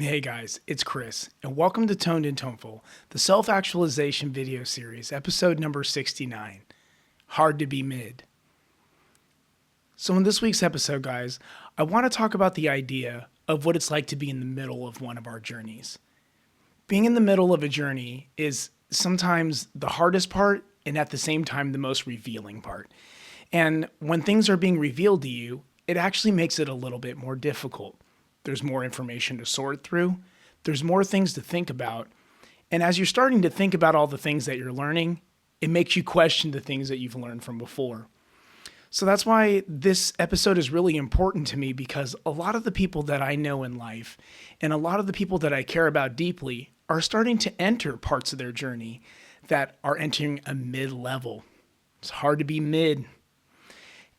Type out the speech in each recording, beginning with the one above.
Hey guys, it's Chris, and welcome to Toned and Toneful, the self-actualization video series, episode number 69, Hard to be Mid. So in this week's episode, guys, I want to talk about the idea of what it's like to be in the middle of one of our journeys. Being in the middle of a journey is sometimes the hardest part, and at the same time, the most revealing part. And when things are being revealed to you, it actually makes it a little bit more difficult. There's more information to sort through. There's more things to think about. And as you're starting to think about all the things that you're learning, it makes you question the things that you've learned from before. So that's why this episode is really important to me, because a lot of the people that I know in life and a lot of the people that I care about deeply are starting to enter parts of their journey that are entering a mid-level. It's hard to be mid.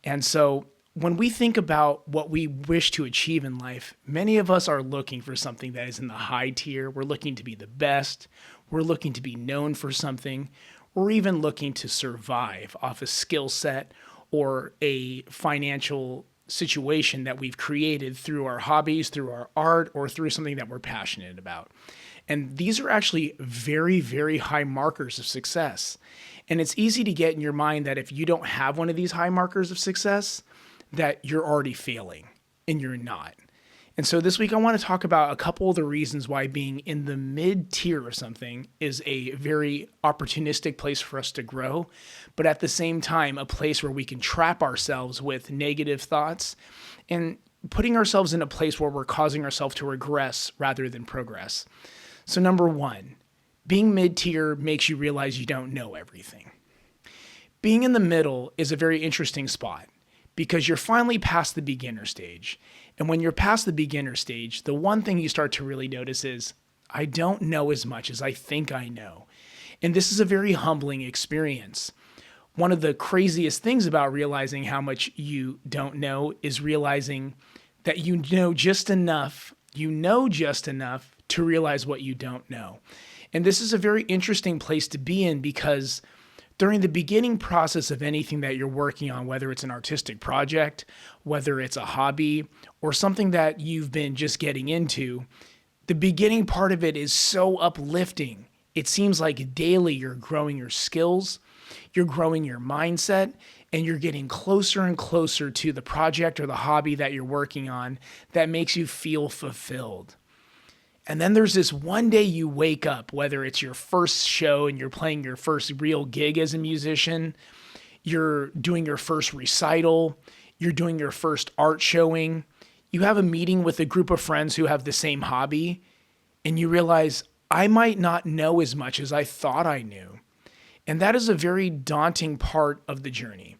And so when we think about what we wish to achieve in life, many of us are looking for something that is in the high tier. We're looking to be the best. We're looking to be known for something. We're even looking to survive off a skill set or a financial situation that we've created through our hobbies, through our art, or through something that we're passionate about. And these are actually very, very high markers of success. And it's easy to get in your mind that if you don't have one of these high markers of success, that you're already failing, and you're not. And so this week I want to talk about a couple of the reasons why being in the mid-tier of something is a very opportunistic place for us to grow, but at the same time, a place where we can trap ourselves with negative thoughts and putting ourselves in a place where we're causing ourselves to regress rather than progress. So number one, being mid-tier makes you realize you don't know everything. Being in the middle is a very interesting spot, because you're finally past the beginner stage. And when you're past the beginner stage, the one thing you start to really notice is, I don't know as much as I think I know. And this is a very humbling experience. One of the craziest things about realizing how much you don't know is realizing that you know just enough to realize what you don't know. And this is a very interesting place to be in, because during the beginning process of anything that you're working on, whether it's an artistic project, whether it's a hobby, or something that you've been just getting into, the beginning part of it is so uplifting. It seems like daily you're growing your skills, you're growing your mindset, and you're getting closer and closer to the project or the hobby that you're working on that makes you feel fulfilled. And then there's this one day you wake up, whether it's your first show and you're playing your first real gig as a musician, you're doing your first recital, you're doing your first art showing, you have a meeting with a group of friends who have the same hobby, and you realize, I might not know as much as I thought I knew. And that is a very daunting part of the journey.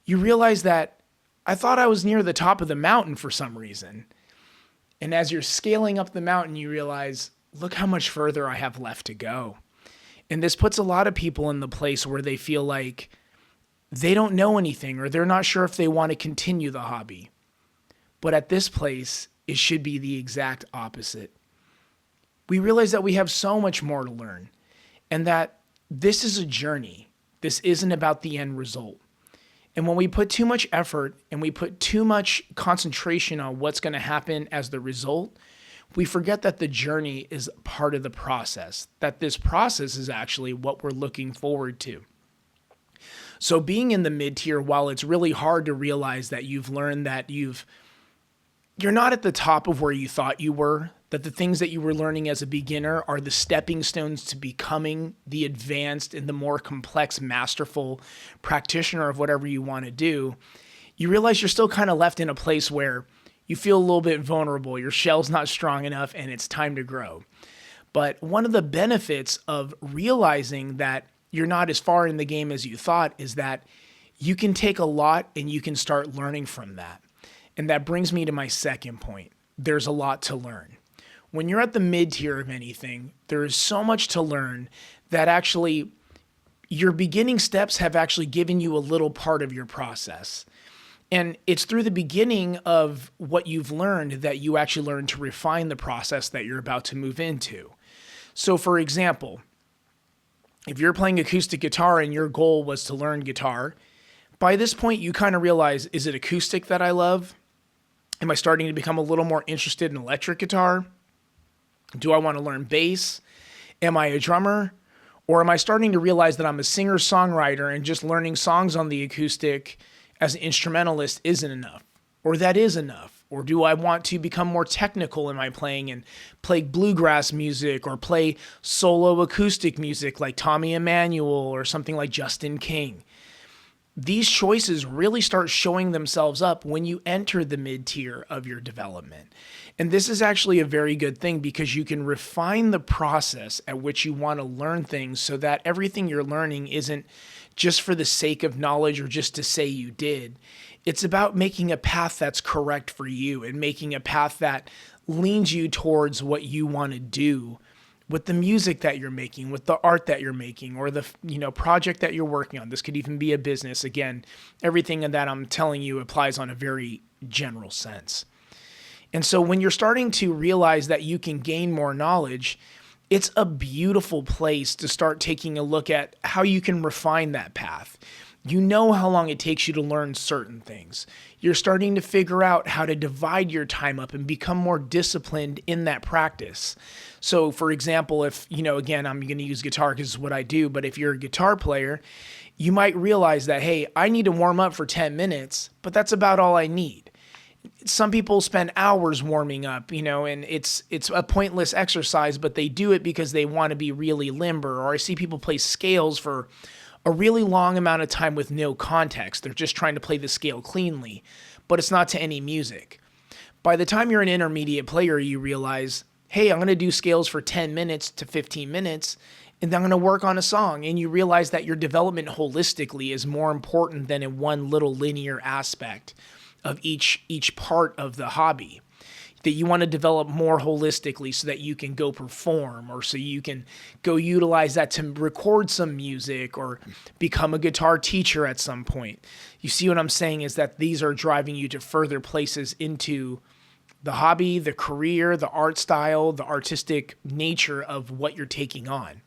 You realize that I thought I was near the top of the mountain for some reason. And as you're scaling up the mountain, you realize, look how much further I have left to go. And this puts a lot of people in the place where they feel like they don't know anything, or they're not sure if they want to continue the hobby. But at this place, it should be the exact opposite. We realize that we have so much more to learn, and that this is a journey. This isn't about the end result. And when we put too much effort and we put too much concentration on what's going to happen as the result, we forget that the journey is part of the process, that this process is actually what we're looking forward to. So being in the mid-tier, while it's really hard to realize that you've learned that you're not at the top of where you thought you were, that the things that you were learning as a beginner are the stepping stones to becoming the advanced and the more complex, masterful practitioner of whatever you want to do, you realize you're still kind of left in a place where you feel a little bit vulnerable, your shell's not strong enough, and it's time to grow. But one of the benefits of realizing that you're not as far in the game as you thought is that you can take a lot and you can start learning from that. And that brings me to my second point. There's a lot to learn. When you're at the mid-tier of anything, there is so much to learn that actually your beginning steps have actually given you a little part of your process. And it's through the beginning of what you've learned that you actually learn to refine the process that you're about to move into. So for example, if you're playing acoustic guitar and your goal was to learn guitar, by this point you kind of realize, is it acoustic that I love? Am I starting to become a little more interested in electric guitar? Do I want to learn bass? Am I a drummer? Or am I starting to realize that I'm a singer-songwriter and just learning songs on the acoustic as an instrumentalist isn't enough? Or that is enough? Or do I want to become more technical in my playing and play bluegrass music or play solo acoustic music like Tommy Emmanuel or something like Justin King? These choices really start showing themselves up when you enter the mid-tier of your development. And this is actually a very good thing because you can refine the process at which you want to learn things so that everything you're learning isn't just for the sake of knowledge or just to say you did. It's about making a path that's correct for you and making a path that leans you towards what you want to do with the music that you're making, with the art that you're making, or the project that you're working on. This could even be a business. Again, everything that I'm telling you applies on a very general sense. And so when you're starting to realize that you can gain more knowledge, it's a beautiful place to start taking a look at how you can refine that path. You know how long it takes you to learn certain things. You're starting to figure out how to divide your time up and become more disciplined in that practice. So for example, if, again, I'm going to use guitar because it's what I do, but if you're a guitar player, you might realize that, hey, I need to warm up for 10 minutes, but that's about all I need. Some people spend hours warming up, and it's a pointless exercise, but they do it because they want to be really limber. Or I see people play scales for a really long amount of time with no context. They're just trying to play the scale cleanly, but it's not to any music. By the time you're an intermediate player, you realize, hey, I'm going to do scales for 10 minutes to 15 minutes, and then I'm going to work on a song. And you realize that your development holistically is more important than in one little linear aspect of each part of the hobby. That you want to develop more holistically so that you can go perform or so you can go utilize that to record some music or become a guitar teacher at some point. You see what I'm saying is that these are driving you to further places into the hobby, the career, the art style, the artistic nature of what you're taking on.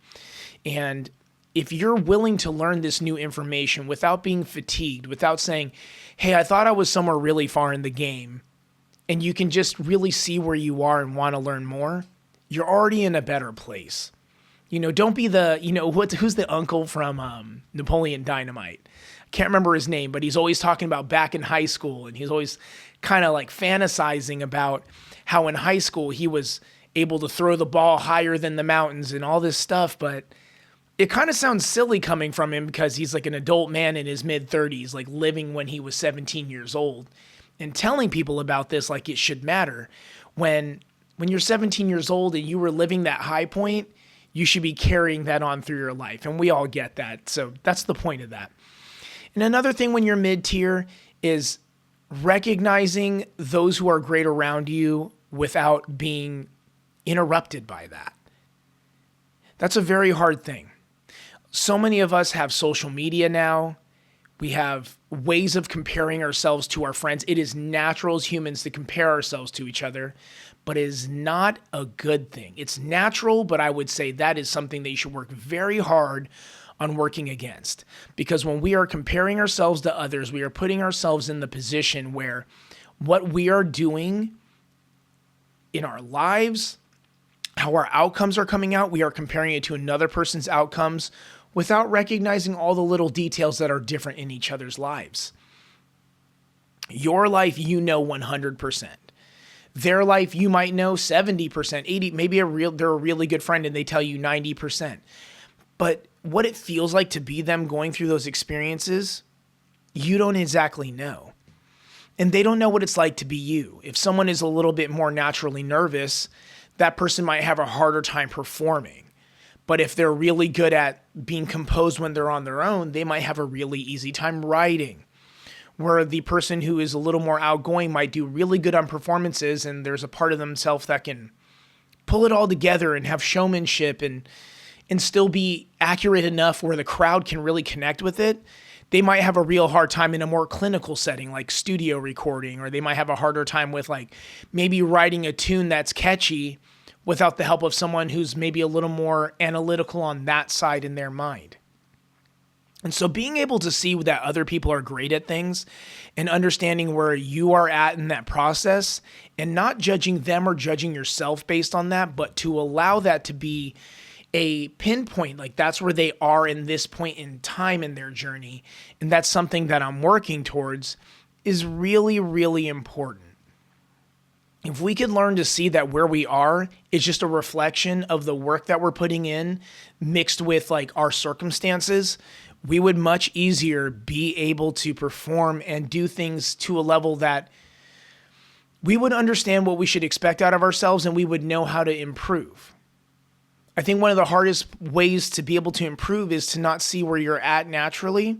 And if you're willing to learn this new information without being fatigued, without saying, hey, I thought I was somewhere really far in the game, and you can just really see where you are and want to learn more, you're already in a better place. Don't be the, who's the uncle from Napoleon Dynamite? I can't remember his name, but he's always talking about back in high school, and he's always kind of like fantasizing about how in high school he was able to throw the ball higher than the mountains and all this stuff, but it kind of sounds silly coming from him because he's like an adult man in his mid-30s, like living when he was 17 years old. And telling people about this like it should matter. When you're 17 years old and you were living that high point, you should be carrying that on through your life. And we all get that. So that's the point of that. And another thing when you're mid-tier is recognizing those who are great around you without being interrupted by that. That's a very hard thing. So many of us have social media now. We have ways of comparing ourselves to our friends. It is natural as humans to compare ourselves to each other, but it is not a good thing. It's natural, but I would say that is something that you should work very hard on working against. Because when we are comparing ourselves to others, we are putting ourselves in the position where what we are doing in our lives, how our outcomes are coming out, we are comparing it to another person's outcomes without recognizing all the little details that are different in each other's lives. Your life, 100%. Their life, you might know 70%, 80%, maybe they're a really good friend and they tell you 90%. But what it feels like to be them going through those experiences, you don't exactly know. And they don't know what it's like to be you. If someone is a little bit more naturally nervous, that person might have a harder time performing. But if they're really good at being composed when they're on their own, they might have a really easy time writing. Where the person who is a little more outgoing might do really good on performances, and there's a part of themselves that can pull it all together and have showmanship and still be accurate enough where the crowd can really connect with it. They might have a real hard time in a more clinical setting like studio recording, or they might have a harder time with like maybe writing a tune that's catchy without the help of someone who's maybe a little more analytical on that side in their mind. And so being able to see that other people are great at things and understanding where you are at in that process and not judging them or judging yourself based on that, but to allow that to be a pinpoint, like that's where they are in this point in time in their journey. And that's something that I'm working towards is really, really important. If we could learn to see that where we are is just a reflection of the work that we're putting in mixed with like our circumstances, we would much easier be able to perform and do things to a level that we would understand what we should expect out of ourselves and we would know how to improve. I think one of the hardest ways to be able to improve is to not see where you're at naturally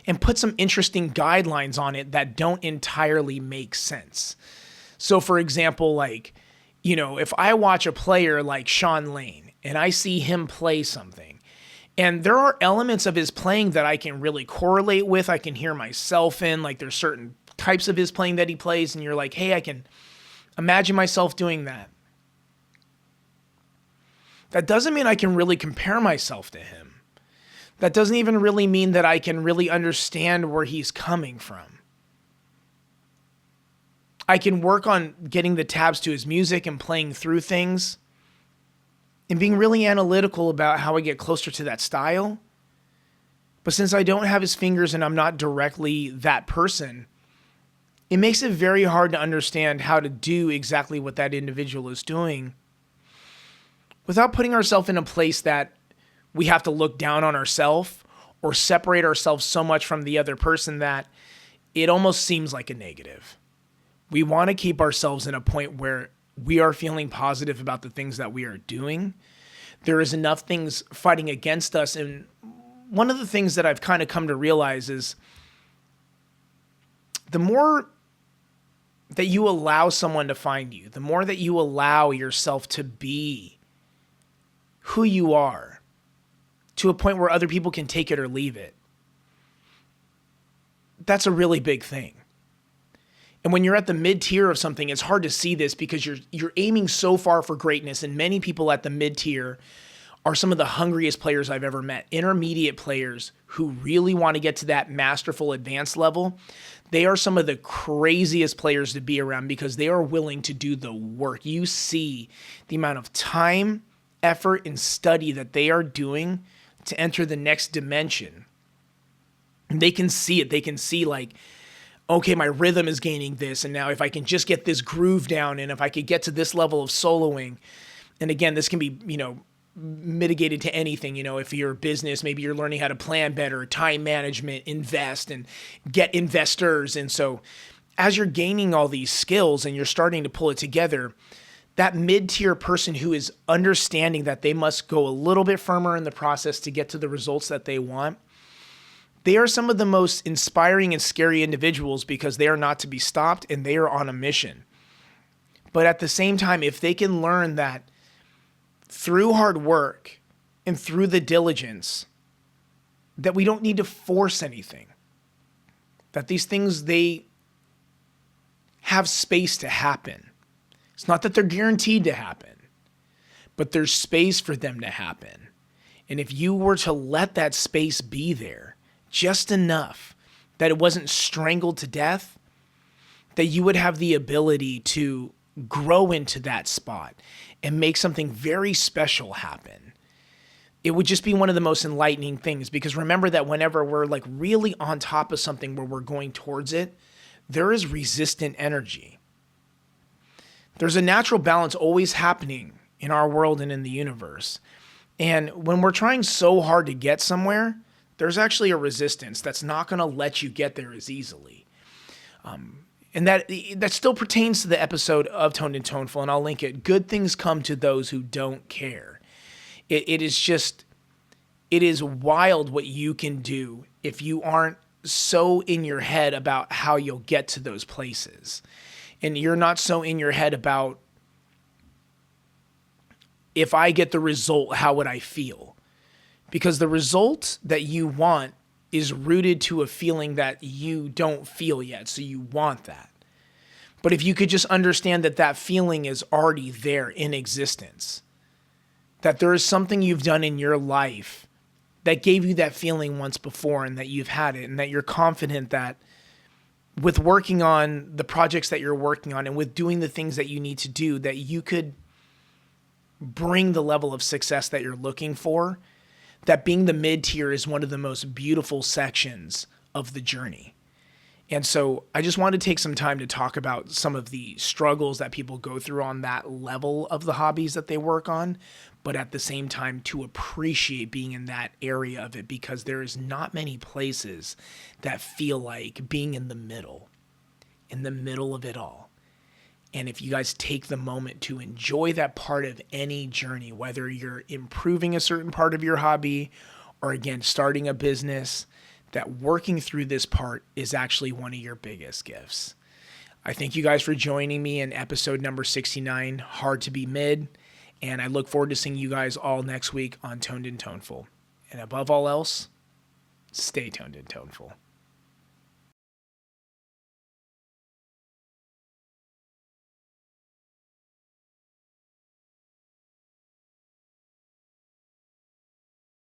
and put some interesting guidelines on it that don't entirely make sense. So for example, like, if I watch a player like Sean Lane and I see him play something, and there are elements of his playing that I can really correlate with, I can hear myself in, like there's certain types of his playing that he plays, and you're like, hey, I can imagine myself doing that. That doesn't mean I can really compare myself to him. That doesn't even really mean that I can really understand where he's coming from. I can work on getting the tabs to his music and playing through things and being really analytical about how I get closer to that style. But since I don't have his fingers and I'm not directly that person, it makes it very hard to understand how to do exactly what that individual is doing without putting ourselves in a place that we have to look down on ourselves or separate ourselves so much from the other person that it almost seems like a negative. We want to keep ourselves in a point where we are feeling positive about the things that we are doing. There is enough things fighting against us. And one of the things that I've kind of come to realize is the more that you allow someone to find you, the more that you allow yourself to be who you are to a point where other people can take it or leave it. That's a really big thing. And when you're at the mid-tier of something, it's hard to see this because you're aiming so far for greatness, and many people at the mid-tier are some of the hungriest players I've ever met. Intermediate players who really want to get to that masterful advanced level, they are some of the craziest players to be around because they are willing to do the work. You see the amount of time, effort, and study that they are doing to enter the next dimension. And they can see it. They can see like, okay, my rhythm is gaining this. And now if I can just get this groove down and if I could get to this level of soloing, and again, this can be, mitigated to anything. If you're a business, maybe you're learning how to plan better, time management, invest and get investors. And so as you're gaining all these skills and you're starting to pull it together, that mid-tier person who is understanding that they must go a little bit firmer in the process to get to the results that they want, they are some of the most inspiring and scary individuals because they are not to be stopped and they are on a mission. But at the same time, if they can learn that through hard work and through the diligence, that we don't need to force anything, that these things, they have space to happen. It's not that they're guaranteed to happen, but there's space for them to happen. And if you were to let that space be there, just enough that it wasn't strangled to death, that you would have the ability to grow into that spot and make something very special happen. It would just be one of the most enlightening things, because remember that whenever we're like really on top of something where we're going towards it, there is resistant energy. There's a natural balance always happening in our world and in the universe. And when we're trying so hard to get somewhere, there's actually a resistance that's not going to let you get there as easily. And that still pertains to the episode of Toned and Toneful, and I'll link it. Good things come to those who don't care. It is wild what you can do if you aren't so in your head about how you'll get to those places. And you're not so in your head about, if I get the result, how would I feel? Because the result that you want is rooted to a feeling that you don't feel yet, so you want that. But if you could just understand that that feeling is already there in existence, that there is something you've done in your life that gave you that feeling once before and that you've had it and that you're confident that with working on the projects that you're working on and with doing the things that you need to do, that you could bring the level of success that you're looking for, that being the mid-tier is one of the most beautiful sections of the journey. And so I just wanted to take some time to talk about some of the struggles that people go through on that level of the hobbies that they work on, but at the same time to appreciate being in that area of it, because there is not many places that feel like being in the middle of it all. And if you guys take the moment to enjoy that part of any journey, whether you're improving a certain part of your hobby or again, starting a business, that working through this part is actually one of your biggest gifts. I thank you guys for joining me in episode number 69, Hard to Be Mid. And I look forward to seeing you guys all next week on Toned and Toneful. And above all else, stay toned and toneful.